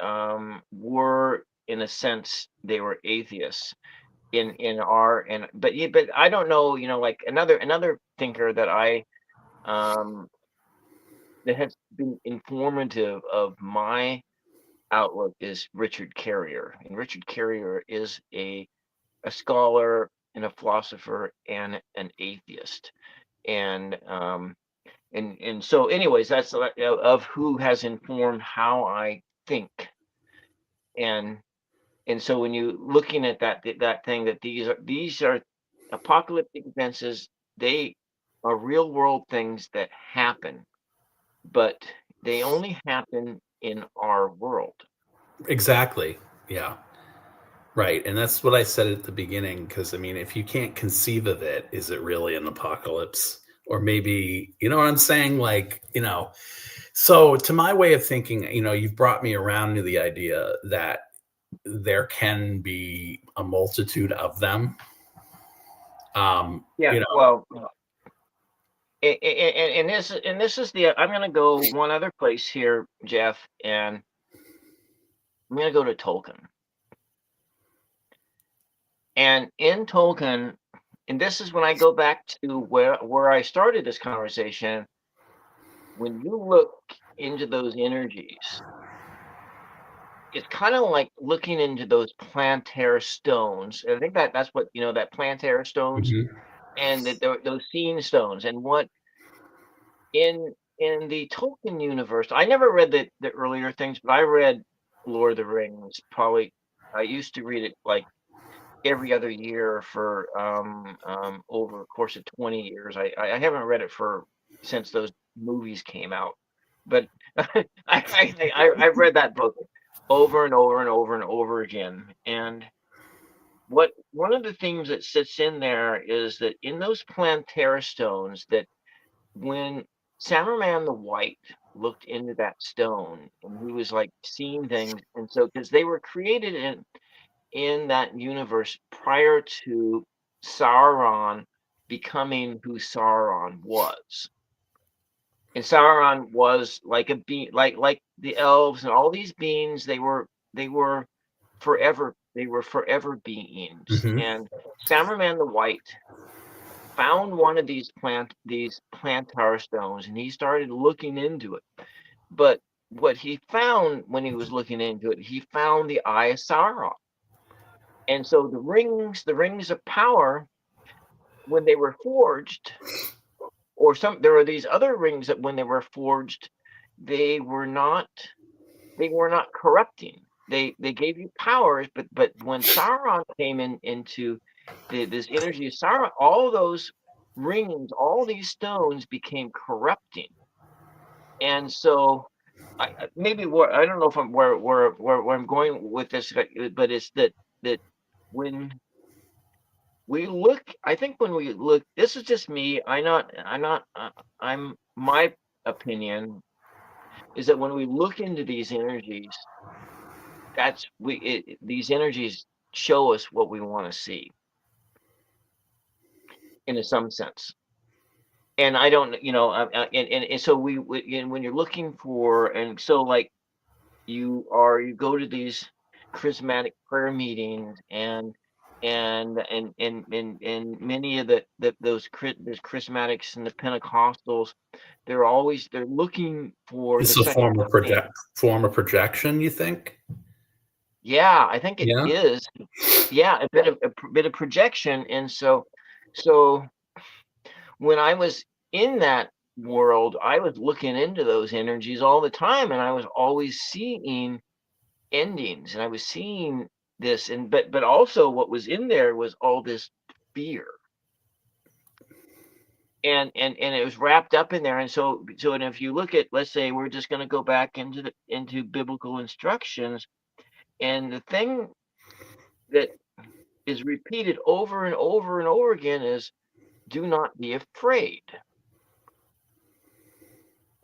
A: were, in a sense, they were atheists in our but I don't know, like another thinker that I um that has been informative of my outlook is Richard Carrier, and Richard Carrier is a scholar and a philosopher and an atheist, and so anyways, that's of who has informed how I think, and so when you looking at that thing, that these are apocalyptic events, is they are real world things that happen, but they only happen in our world.
B: Exactly. Yeah. Right. And that's what I said at the beginning. Because, I mean, if you can't conceive of it, is it really an apocalypse? Or maybe, you know what I'm saying? Like, so to my way of thinking, you've brought me around to the idea that there can be a multitude of them.
A: Yeah, well, and this is the, I'm going to go one other place here, Jeff, and I'm going to go to Tolkien. And in Tolkien, and this is when I go back to where I started this conversation. When you look into those energies, it's kind of like looking into those planetary stones. I think that's what, that planetary stones,
B: Mhm.
A: and those seeing stones, and what in the Tolkien universe. I never read the earlier things, but I read Lord of the Rings. Probably, I used to read it like every other year for over a course of 20 years. I haven't read it since those movies came out, but I've read that book over and over and over and over again. And one of the themes that sits in there is that in those planetary stones, that when Saruman the White looked into that stone, and he was like seeing things, and so because they were created in that universe prior to Sauron becoming who Sauron was. And Sauron was like a being, like the elves and all these beings. They were forever beings.
B: Mhm.
A: And Saruman the White found one of these plantar stones, and he started looking into it. But what he found when he was looking into it, he found the Eye of Sauron. And so the rings of power, when they were forged, there were these other rings that when they were forged, they were not corrupting. They gave you powers, but when Sauron came into this energy of Sauron, all those rings, all these stones became corrupting. And so maybe I don't know if I'm where I'm going with this, but it's that when we look, I think when we look, this is just me. I'm my opinion is that when we look into these energies, these energies show us what we want to see in some sense. And I don't, and so and when you're looking for, and so like you go to these charismatic prayer meetings, and many of those charismatics and the Pentecostals, they're looking for the
B: It's a
A: second
B: form of
A: coming.
B: form of projection, you think?
A: Yeah, I think it
B: Yeah.
A: is. Yeah, a bit of projection. And so when I was in that world, I was looking into those energies all the time, and I was always seeing endings, and I was seeing this, and but also what was in there was all this fear, and it was wrapped up in there. And and if you look at, let's say we're just going to go back into biblical instructions, and the thing that is repeated over and over and over again is, do not be afraid.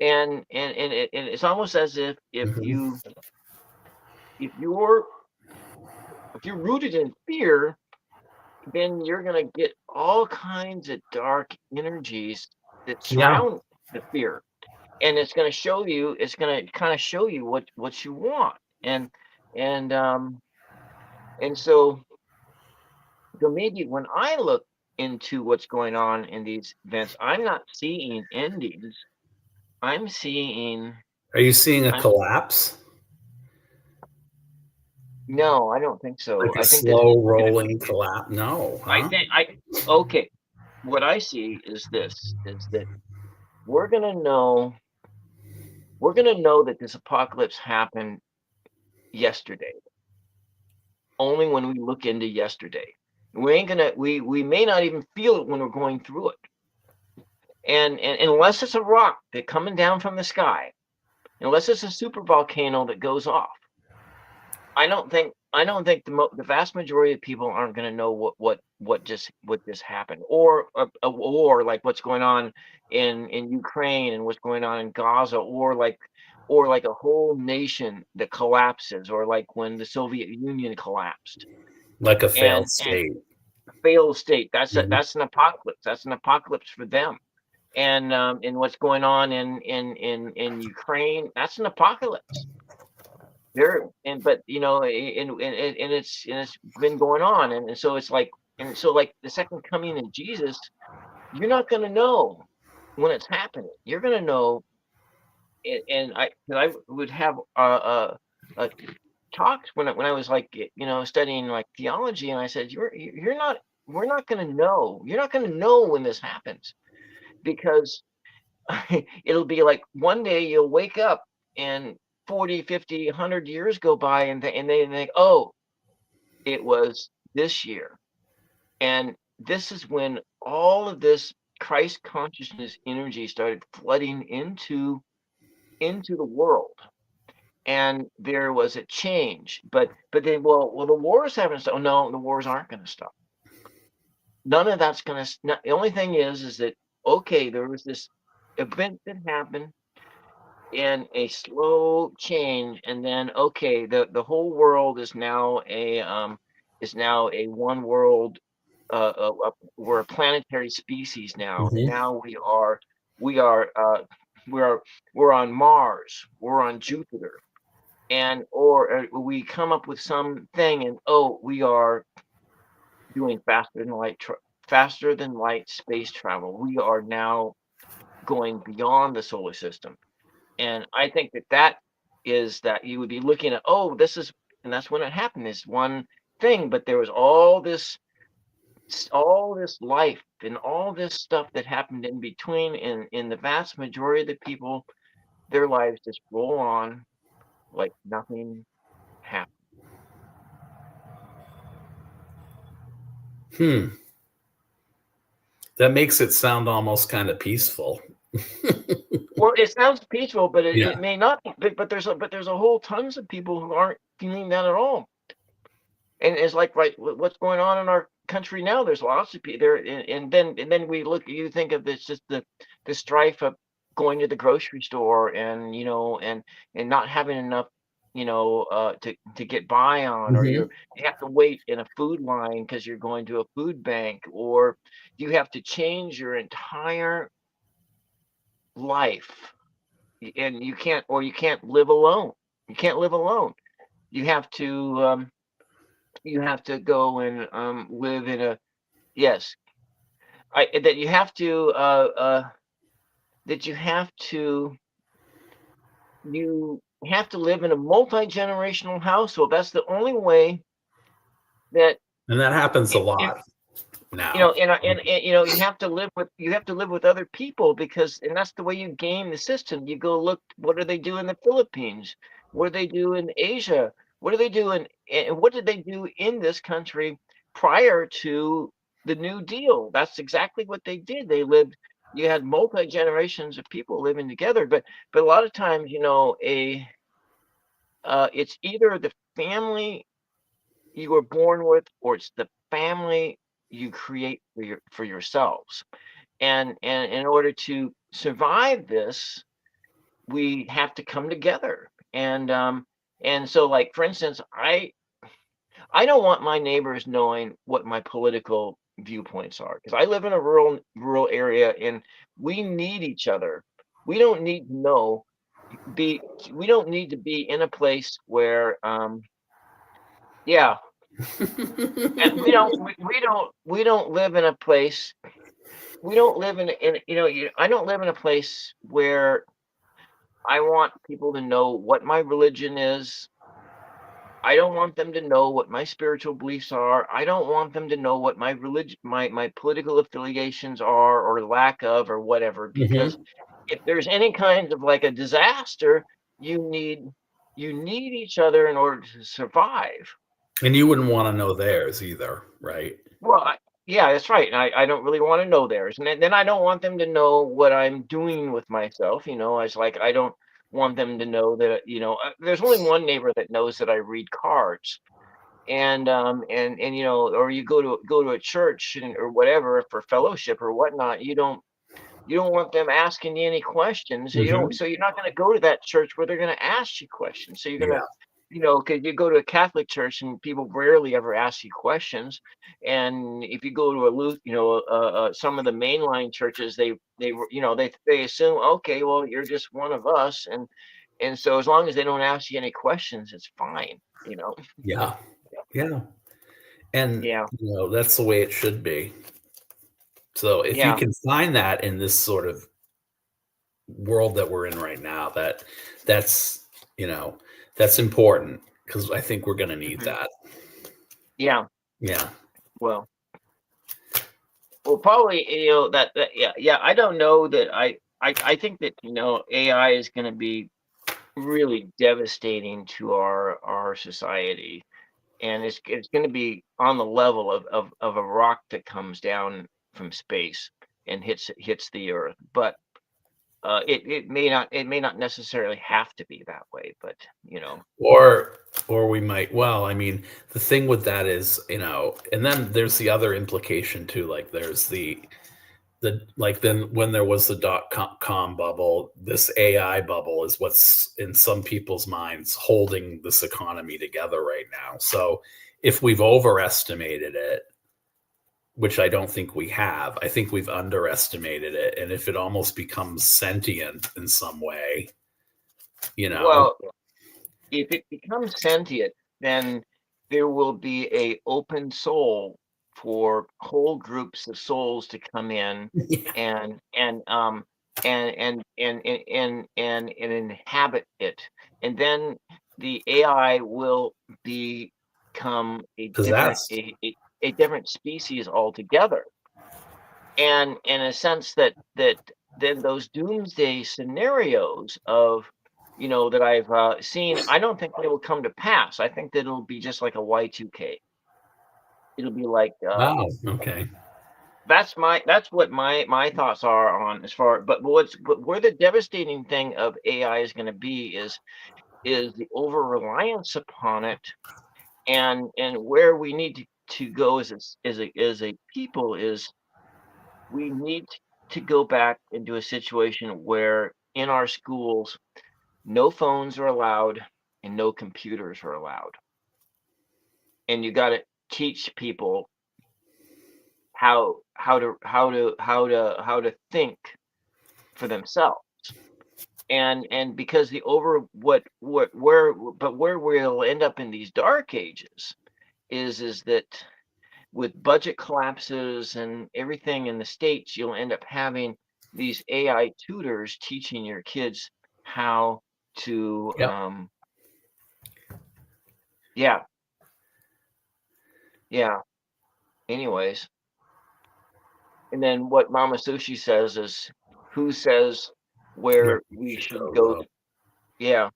A: And it's almost as if
B: Mhm.
A: if you're rooted in fear, then you're going to get all kinds of dark energies that
B: Yeah.
A: surround the fear, and it's going to kind of show you what you want. And and um and so so maybe when I look into what's going on in these events, I'm not seeing endings. I'm seeing.
B: Are you seeing a
A: I'm
B: collapse?
A: No, I don't think so.
B: Like a
A: I think this.
B: slow rolling collapse? No,
A: I
B: huh?
A: think I. Okay. What I see is this: is that we're gonna know. We're gonna know that this apocalypse happened yesterday. Only when we look into yesterday. We ain't gonna. We may not even feel it when we're going through it. And unless it's a rock that coming down from the sky, unless it's a super volcano that goes off, I don't think the vast majority of people aren't going to know what just happened, or a war like what's going on in Ukraine and what's going on in Gaza, or like a whole nation that collapses, or like when the Soviet Union collapsed
B: Like a failed
A: and
B: state.
A: failed state.
B: Mhm.
A: That's an apocalypse. That's an apocalypse for them. And what's going on in Ukraine, that's an apocalypse. There and but and it's been going on, and so it's like, and so like the second coming of Jesus, you're not going to know when it's happening. You're going to know, and I would have talks when I was like, studying like theology, and I said, you're not we're not going to know. You're not going to know when this happens, because it'll be like one day you'll wake up and 40, 50, 100 years go by, and they think, oh, it was this year. And this is when all of this Christ consciousness energy started flooding into the world. And there was a change. But then, well, the wars haven't stopped. No, the wars aren't going to stop. None of that's going to. The only thing is that, okay, there was this event that happened in a slow change, and then, okay, the whole world is now a one world. We're a planetary species now, and
B: Mhm.
A: now we are we're on Mars, we're on Jupiter, and or we come up with something, and oh, we are doing faster than light space travel. We are now going beyond the solar system. And I think that is that you would be looking at, oh, this is, and that's when it happened, this one thing, but there was all this life and all this stuff that happened in between, and in the vast majority of the people, their lives just roll on like nothing happened.
B: Hmm. That makes it sound almost kind of peaceful.
A: Well, it sounds peaceful, but it,
B: Yeah.
A: it may not be. But there's a whole tons of people who aren't feeling that at all. And it's like, right, what's going on in our country now? There's lots of people there, and then we look. You think of this, just the strife of going to the grocery store, and not having enough, to get by on, or
B: Mhm.
A: you have to wait in a food line because you're going to a food bank, or you have to change your entire life, and you can't live alone. You can't live alone. You have to. You have to go and live in a, yes, I that you have to that you have to live in a multi-generational household. That's the only way that
B: And that happens a
A: it,
B: lot now.
A: and you have to live with other people, because, and that's the way you game the system. You go look, what do they do in the Philippines? What do they do in Asia? What do they do and what did they do in this country prior to the New Deal? That's exactly what they did. You had multi generations of people living together, but a lot of times, it's either the family you were born with, or it's the family you create for yourselves. And in order to survive this, we have to come together. And so, like, for instance, I don't want my neighbors knowing what my political viewpoints are, because I live in a rural area, and we need each other. We don't need to know be we don't need to be in a place where, yeah, and we don't live in a place. We don't live in I don't live in a place where I want people to know what my religion is. I don't want them to know what my spiritual beliefs are. I don't want them to know what my religion, my political affiliations are, or lack of, or whatever. Because
B: Hmm.
A: if there's any kind of like a disaster, you need you need each other in order to survive.
B: And you wouldn't want to know theirs either, right?
A: Well, yeah, that's right. And I don't really want to know theirs. And then I don't want them to know what I'm doing with myself. It's like I don't want them to know that, there's only one neighbor that knows that I read cards. And or you go to a church or whatever for fellowship or whatnot. You don't want them asking you any questions.
B: Hmm.
A: So you're not going to go to that church where they're going to ask you questions. So you're going to
B: Yeah.
A: because you go to a Catholic church and people rarely ever ask you questions, and if you go to a some of the mainline churches, they assume, okay, well, you're just one of us, and so as long as they don't ask you any questions, it's fine.
B: Yeah. Yeah. And
A: Yeah,
B: that's the way it should be. So if you
A: yeah,
B: can find that in this sort of world that we're in right now, that's you know that's important because I think we're going to need
A: mhm,
B: that.
A: yeah.
B: Yeah.
A: Well, probably that yeah, yeah. I don't know that I think that AI is going to be really devastating to our society, and it's going to be on the level of a rock that comes down from space and hits the earth. But it may not necessarily have to be that way. But
B: Or we might, well, I mean, the thing with that is, and then there's the other implication too, like there's the like then when there was the com bubble, this AI bubble is what's in some people's minds holding this economy together right now. So if we've overestimated it, which I don't think we have, I think we've underestimated it. And if it almost becomes sentient in some way, you know,
A: well, if it becomes sentient, then there will be a open soul for whole groups of souls to come in and and um and inhabit it, and then the AI will become
B: possessed.
A: a different species altogether, and in a sense that then those doomsday scenarios of that I've seen, I don't think they will come to pass. I think that it'll be just like a Y2K. It'll be like
B: Wow. Okay.
A: that's what my thoughts are on as far. But where the devastating thing of AI is going to be is the over reliance upon it, and where we need to go as a people is we need to go back into a situation where in our schools no phones are allowed and no computers are allowed, and you got to teach people how to think for themselves, and because the over what where we'll end up in these dark ages is that with budget collapses and everything in the states, you'll end up having these AI tutors teaching your kids how to,
B: Yep.
A: yeah, yeah. Anyways, and then what Mama Sushi says is, who says
B: Where
A: where
B: we
A: we
B: should
A: should
B: go
A: go
B: though.
A: to? Yeah.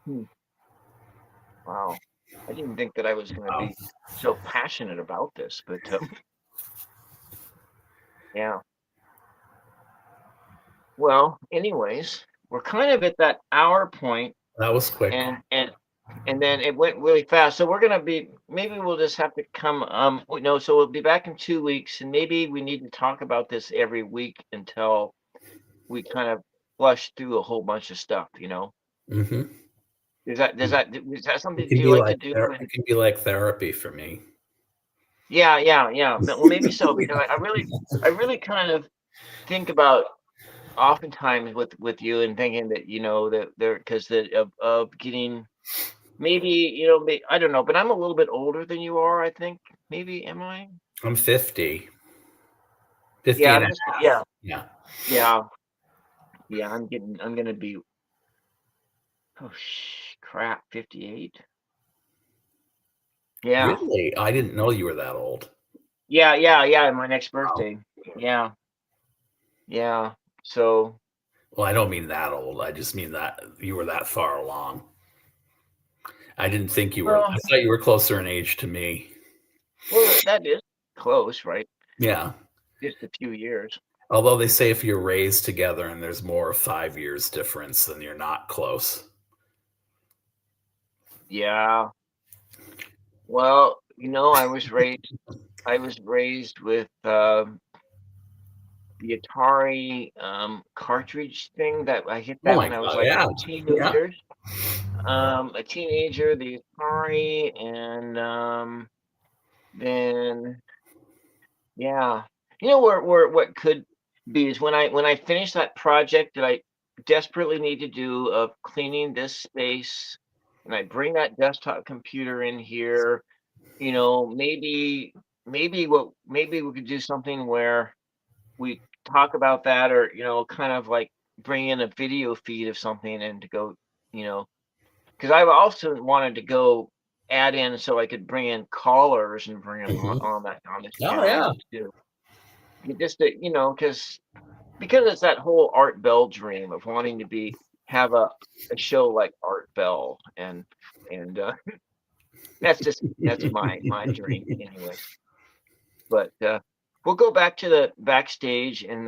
A: Hmm. Wow. I didn't think that I was going to
B: Wow.
A: be so passionate about this, but yeah. Well, anyways, we're kind of at that hour point,
B: That was quick.
A: and then it went really fast. So we're gonna be maybe we'll just have to come no, so we'll be back in 2 weeks, and maybe we need to talk about this every week until we kind of flush through a whole bunch of stuff.
B: Hmm.
A: Is that something that you like to do?
B: It can be like therapy for me.
A: Yeah, yeah, yeah. Well, maybe so, because I really kind of think about oftentimes with you and thinking that that there because that of getting. Maybe, I don't know, but I'm a little bit older than you are, I think. Maybe, am I?
B: I'm 50, 50
A: Yeah,
B: and
A: I'm
B: a
A: just,
B: half.
A: yeah,
B: Yeah.
A: yeah. Yeah, I'm gonna be, oh crap, 58. Yeah.
B: Really? I didn't know you were that old.
A: Yeah, my next
B: Wow.
A: birthday. Yeah. Yeah. So,
B: Well, I don't mean that old. I just mean that you were that far along. I didn't think you were.
A: well,
B: I thought you were closer in age to me.
A: that is close, right?
B: Yeah.
A: Just a few years.
B: Although they say if you're raised together and there's more of 5 years difference, then you're not close.
A: Yeah. Well, I was raised with the Atari cartridge thing that I hit
B: Oh
A: that
B: my
A: when I was
B: God.
A: like
B: Yeah. Yeah.
A: a teenager, the Atari, and then yeah, where what could be is when I finish that project that I desperately need to do of cleaning this space, and I bring that desktop computer in here. Maybe we could do something where we talk about that, or kind of like bring in a video feed of something and to go, you know, because I've also wanted to go add in so I could bring in callers and bring them
B: Mhm.
A: on this
B: Oh,
A: channel
B: yeah.
A: too. Just to, because it's that whole Art Bell dream of wanting to have a show like Art Bell, and that's my dream anyway. But we'll go back to the backstage, and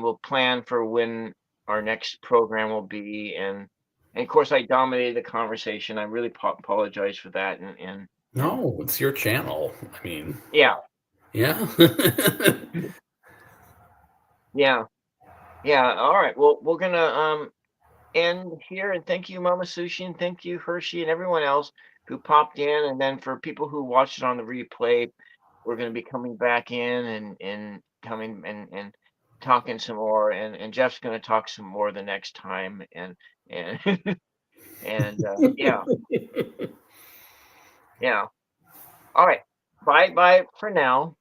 A: we'll plan for when our next program will be, and of course I dominated the conversation. I really apologize for that, and
B: No, it's your channel. I mean,
A: yeah,
B: yeah.
A: yeah, yeah. All right. Well, we're gonna end here, and thank you, Mama Sushi, and thank you, Hershey, and everyone else who popped in. And then for people who watched it on the replay, we're going to be coming back in and coming and talking some more. And Jeff's going to talk some more the next time. And and yeah, yeah. All right. Bye for now.